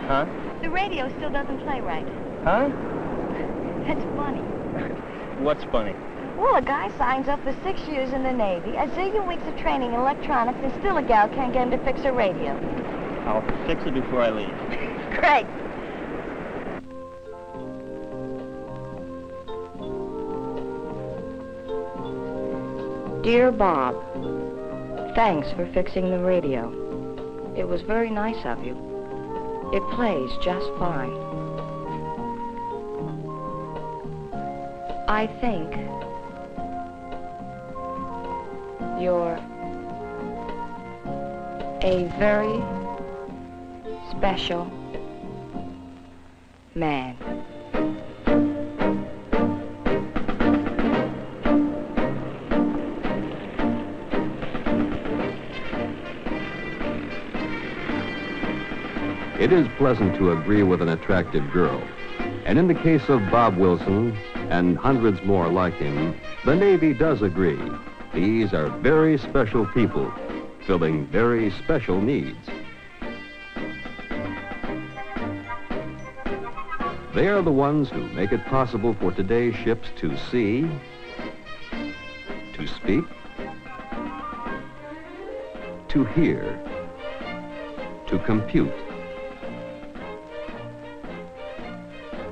Huh? The radio still doesn't play right. Huh? That's funny. What's funny? Well, a guy signs up for 6 years in the Navy, a zillion weeks of training in electronics, and still a gal can't get him to fix her radio. I'll fix it before I leave. Great. Dear Bob, thanks for fixing the radio. It was very nice of you. It plays just fine. I think you're a very special man. It is pleasant to agree with an attractive girl. And in the case of Bob Wilson and hundreds more like him, the Navy does agree. These are very special people, filling very special needs. They are the ones who make it possible for today's ships to see, to speak, to hear, to compute,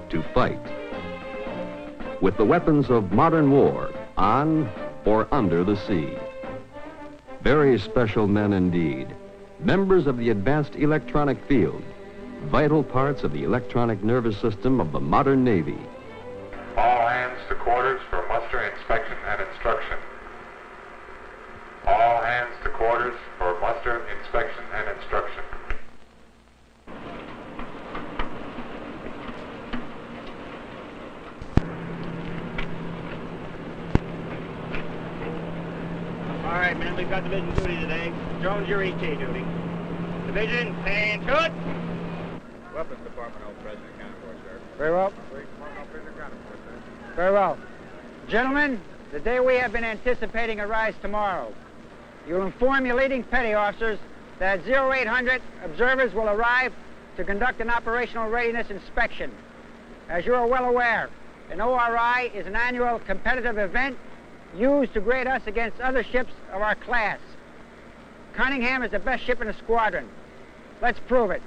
to fight. With the weapons of modern war, on or under the sea. Very special men indeed. Members of the advanced electronic field. Vital parts of the electronic nervous system of the modern Navy. All hands to quarters for muster, inspection, and instruction. All hands to quarters for muster, inspection, and instruction. All right, men, we've got division duty today. Jones, your ET duty. Division, stand to it. Weapons Department, Old President County Force, sir. Very well. Police Department, Old President County Force, sir. Very well. Gentlemen, the day we have been anticipating arrives tomorrow. You'll inform your leading petty officers that 0800 observers will arrive to conduct an operational readiness inspection. As you are well aware, an ORI is an annual competitive event used to grade us against other ships of our class. Cunningham is the best ship in the squadron. Let's prove it.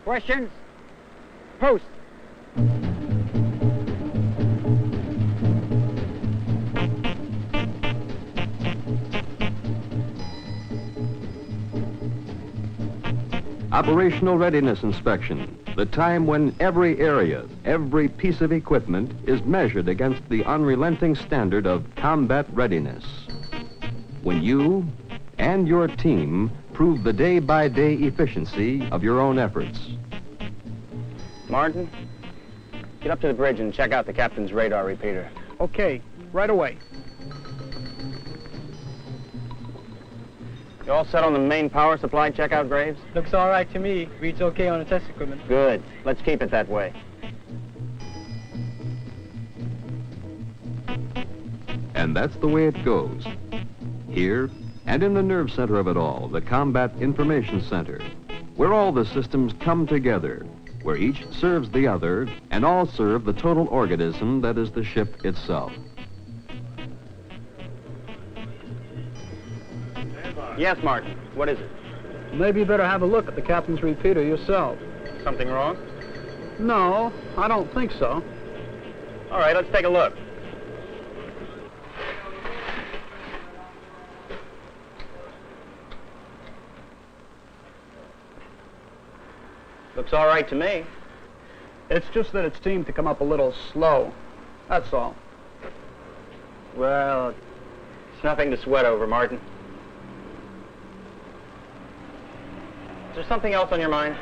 Questions? Post. Operational readiness inspection, the time when every area, every piece of equipment is measured against the unrelenting standard of combat readiness. When you and your team prove the day-by-day efficiency of your own efforts. Martin, get up to the bridge and check out the captain's radar repeater. Okay, right away. You all set on the main power supply checkout, Graves? Looks all right to me. Reads okay on the test equipment. Good. Let's keep it that way. And that's the way it goes. Here, and in the nerve center of it all, the Combat Information Center, where all the systems come together, where each serves the other, and all serve the total organism that is the ship itself. Yes, Martin. What is it? Maybe you better have a look at the captain's repeater yourself. Something wrong? No, I don't think so. All right, let's take a look. Looks all right to me. It's just that it seemed to come up a little slow. That's all. Well, it's nothing to sweat over, Martin. Is there something else on your mind?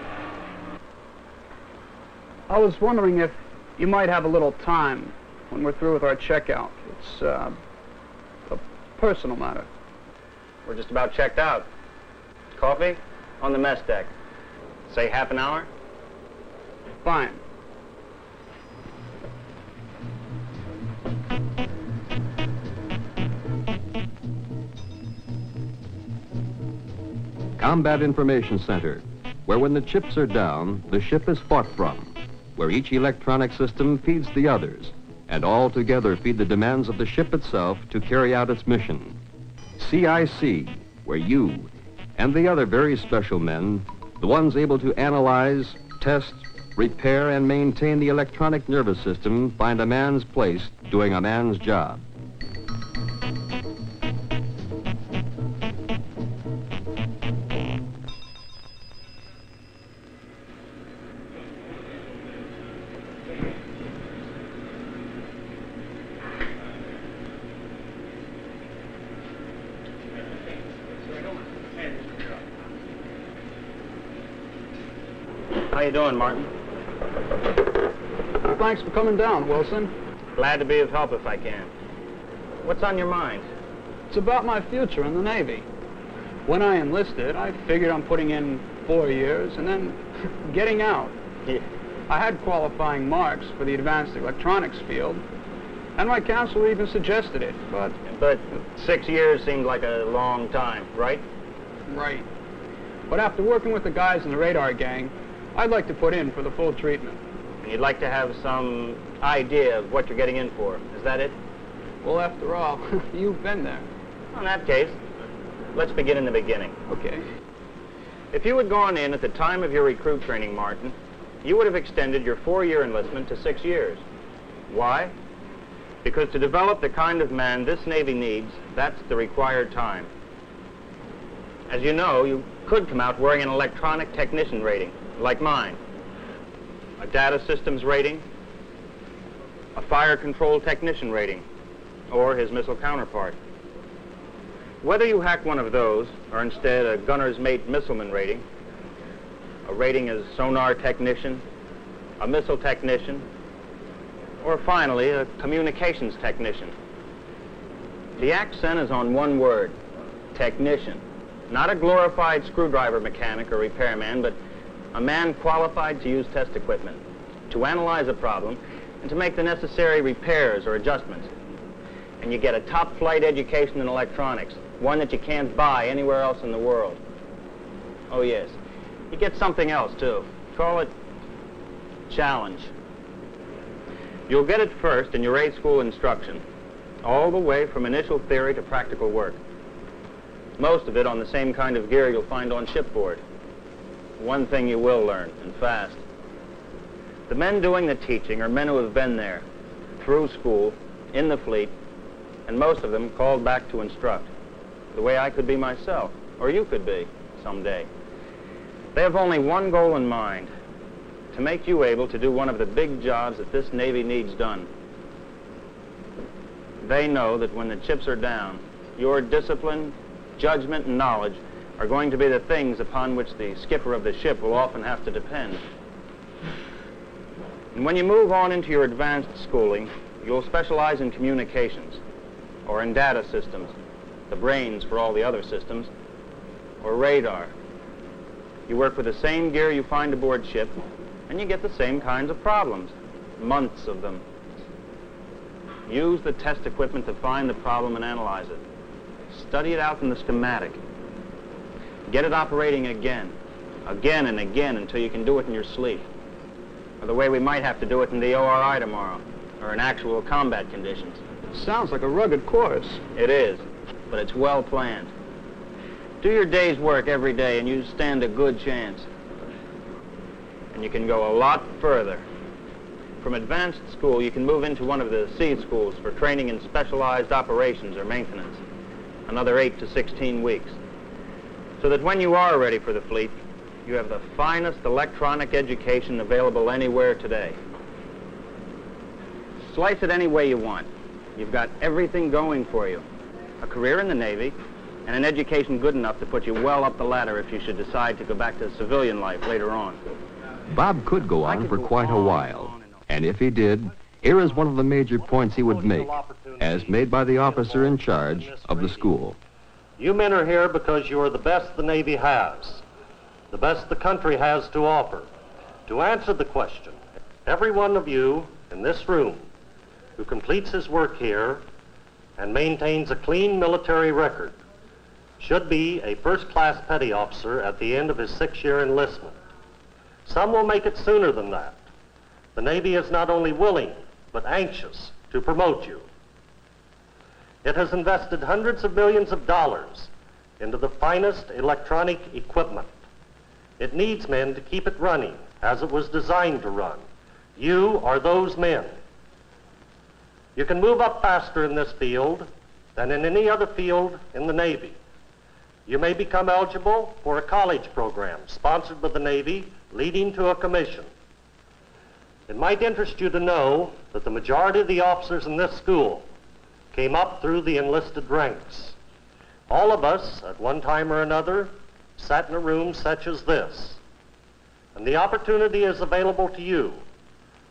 I was wondering if you might have a little time when we're through with our checkout. It's a personal matter. We're just about checked out. Coffee? On the mess deck. Say half an hour? Fine. Combat Information Center, where when the chips are down, the ship is fought from, where each electronic system feeds the others, and all together feed the demands of the ship itself to carry out its mission. CIC, where you and the other very special men, the ones able to analyze, test, repair, and maintain the electronic nervous system, find a man's place doing a man's job. How you doing, Martin? Well, thanks for coming down, Wilson. Glad to be of help if I can. What's on your mind? It's about my future in the Navy. When I enlisted, I figured on putting in 4 years and then getting out. Yeah. I had qualifying marks for the advanced electronics field, and my counselor even suggested it, but... But 6 years seemed like a long time, right? Right. But after working with the guys in the radar gang, I'd like to put in for the full treatment. And you'd like to have some idea of what you're getting in for. Is that it? Well, after all, you've been there. Well, in that case, let's begin in the beginning. Okay. If you had gone in at the time of your recruit training, Martin, you would have extended your 4-year enlistment to 6 years. Why? Because to develop the kind of man this Navy needs, that's the required time. As you know, you could come out wearing an electronic technician rating, like mine, a data systems rating, a fire control technician rating, or his missile counterpart. Whether you hack one of those, or instead a gunner's mate missileman rating, a rating as sonar technician, a missile technician, or finally a communications technician. The accent is on one word, technician. Not a glorified screwdriver mechanic or repairman, but a man qualified to use test equipment, to analyze a problem, and to make the necessary repairs or adjustments. And you get a top-flight education in electronics, one that you can't buy anywhere else in the world. Oh, yes. You get something else, too. Call it challenge. You'll get it first in your A-school instruction, all the way from initial theory to practical work. Most of it on the same kind of gear you'll find on shipboard. One thing you will learn, and fast. The men doing the teaching are men who have been there, through school, in the fleet, and most of them called back to instruct, the way I could be myself, or you could be, someday. They have only one goal in mind, to make you able to do one of the big jobs that this Navy needs done. They know that when the chips are down, your discipline, judgment, and knowledge are going to be the things upon which the skipper of the ship will often have to depend. And when you move on into your advanced schooling, you'll specialize in communications, or in data systems, the brains for all the other systems, or radar. You work with the same gear you find aboard ship, and you get the same kinds of problems, months of them. Use the test equipment to find the problem and analyze it. Study it out from the schematic. Get it operating again and again until you can do it in your sleep. Or the way we might have to do it in the ORI tomorrow, or in actual combat conditions. Sounds like a rugged course. It is, but it's well planned. Do your day's work every day and you stand a good chance. And you can go a lot further. From advanced school, you can move into one of the sea schools for training in specialized operations or maintenance. Another 8 to 16 weeks. So that when you are ready for the fleet, you have the finest electronic education available anywhere today. Slice it any way you want. You've got everything going for you. A career in the Navy, and an education good enough to put you well up the ladder if you should decide to go back to civilian life later on. Bob could go on for quite a while, and if he did, here is one of the major points he would make, as made by the officer in charge of the school. You men are here because you are the best the Navy has, the best the country has to offer. To answer the question, every one of you in this room who completes his work here and maintains a clean military record should be a first-class petty officer at the end of his 6-year enlistment. Some will make it sooner than that. The Navy is not only willing, but anxious to promote you. It has invested hundreds of millions of dollars into the finest electronic equipment. It needs men to keep it running as it was designed to run. You are those men. You can move up faster in this field than in any other field in the Navy. You may become eligible for a college program sponsored by the Navy, leading to a commission. It might interest you to know that the majority of the officers in this school came up through the enlisted ranks. All of us, at one time or another, sat in a room such as this. And the opportunity is available to you.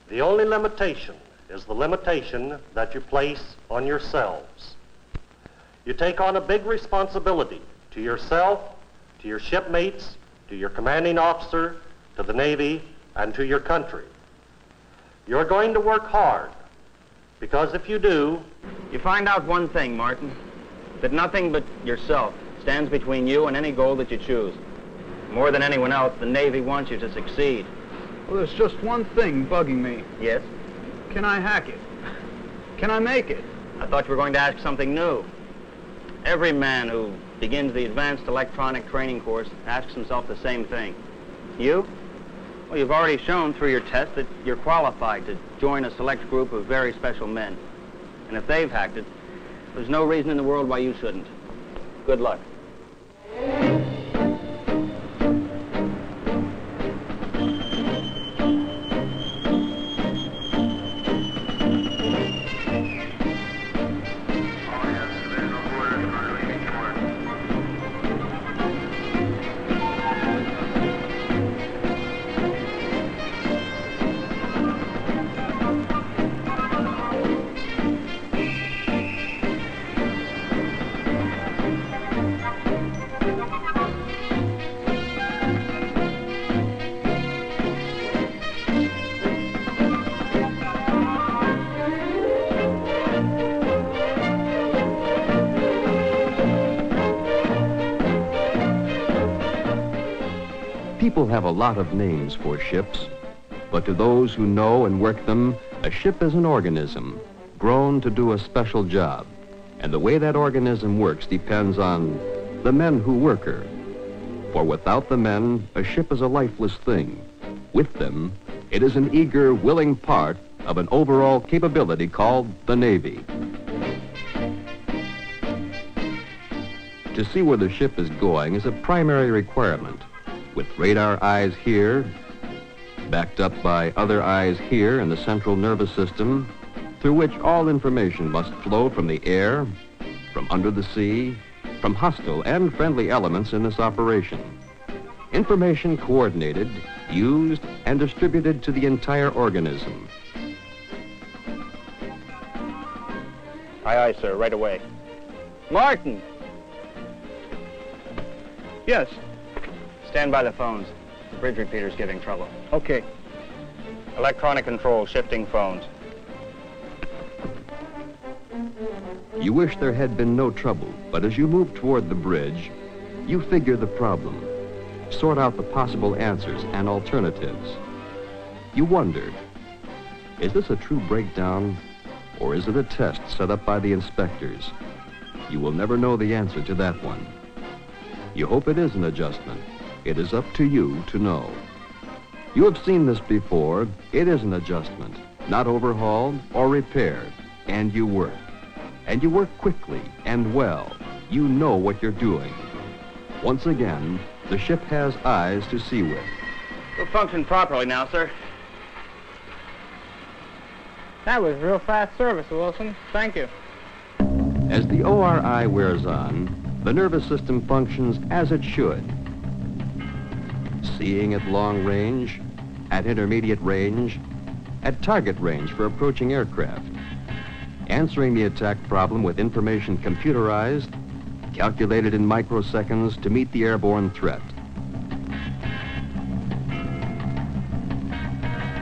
The only limitation is the limitation that you place on yourselves. You take on a big responsibility to yourself, to your shipmates, to your commanding officer, to the Navy, and to your country. You're going to work hard, because if you do, You find out one thing, Martin, that nothing but yourself stands between you and any goal that you choose. More than anyone else, the Navy wants you to succeed. Well, there's just one thing bugging me. Yes? Can I hack it? Can I make it? I thought you were going to ask something new. Every man who begins the advanced electronic training course asks himself the same thing. You? Well, you've already shown through your test that you're qualified to join a select group of very special men. And if they've hacked it, there's no reason in the world why you shouldn't. Good luck. People have a lot of names for ships, but to those who know and work them, a ship is an organism grown to do a special job. And the way that organism works depends on the men who work her. For without the men, a ship is a lifeless thing. With them, it is an eager, willing part of an overall capability called the Navy. To see where the ship is going is a primary requirement. With radar eyes here, backed up by other eyes here in the central nervous system, through which all information must flow from the air, from under the sea, from hostile and friendly elements in this operation. Information coordinated, used, and distributed to the entire organism. Aye, aye, sir, right away. Martin! Yes, Stand by the phones. The bridge repeater's giving trouble. okay. Electronic control, shifting phones. You wish there had been no trouble, but as you move toward the bridge, you figure the problem, sort out the possible answers and alternatives. You wonder, is this a true breakdown, or is it a test set up by the inspectors? You will never know the answer to that one. You hope it is an adjustment. It is up to you to know. You have seen this before. It is an adjustment, not overhauled or repaired, and you work. And you work quickly and well. You know what you're doing. Once again, the ship has eyes to see with. Will function properly now, sir. That was real fast service, Wilson. Thank you. As the ORI wears on, the nervous system functions as it should. Seeing at long range, at intermediate range, at target range for approaching aircraft. Answering the attack problem with information computerized, calculated in microseconds to meet the airborne threat.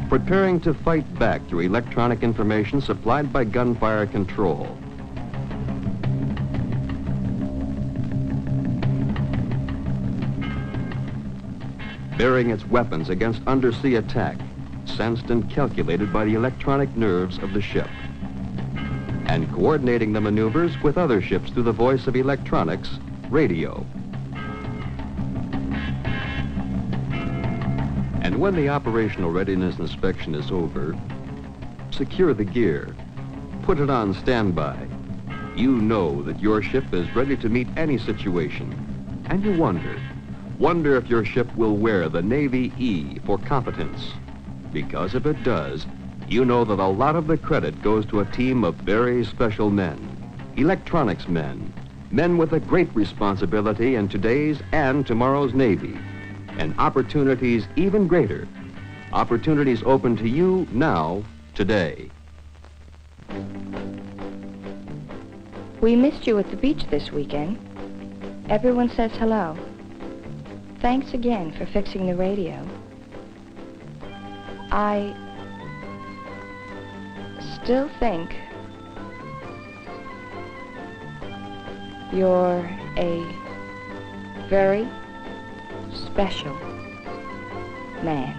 Preparing to fight back through electronic information supplied by gunfire control. bearing its weapons against undersea attack, sensed and calculated by the electronic nerves of the ship, and coordinating the maneuvers with other ships through the voice of electronics, radio. And when the operational readiness inspection is over, secure the gear, put it on standby. You know that your ship is ready to meet any situation, and you wonder if your ship will wear the Navy E for competence. Because if it does, you know that a lot of the credit goes to a team of very special men, electronics men, men with a great responsibility in today's and tomorrow's Navy, and opportunities even greater, opportunities open to you now, today. We missed you at the beach this weekend. Everyone says hello. Thanks again for fixing the radio. I still think you're a very special man.